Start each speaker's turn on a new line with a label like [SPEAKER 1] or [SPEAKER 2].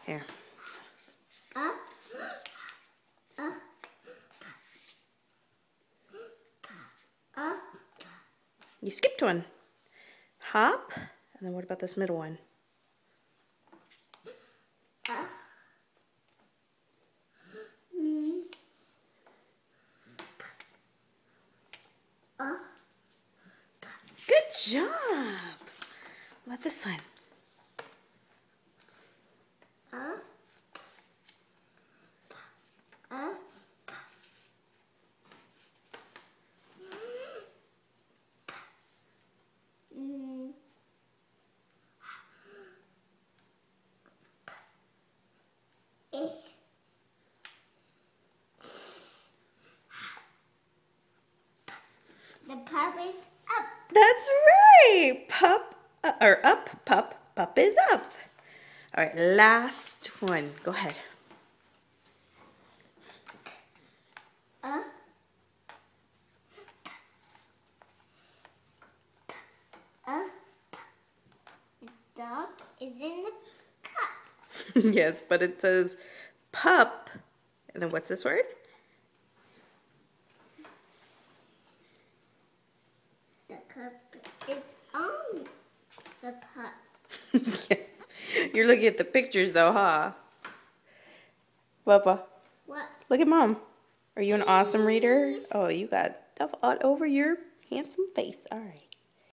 [SPEAKER 1] Here. You skipped one. Hop. And then what about this middle one? Good job. What about this one?
[SPEAKER 2] The pup is up.
[SPEAKER 1] That's right. Pup, or up, pup. Pup is up. All right, last one. Go ahead.
[SPEAKER 2] The dog is in the cup.
[SPEAKER 1] Yes, but it says pup. And then what's this word?
[SPEAKER 2] The cup is on the pup.
[SPEAKER 1] Yes. You're looking at the pictures though, huh? Papa,
[SPEAKER 2] What?
[SPEAKER 1] look at Mom. Are you an awesome reader? Oh, you got stuff all over your handsome face. All right.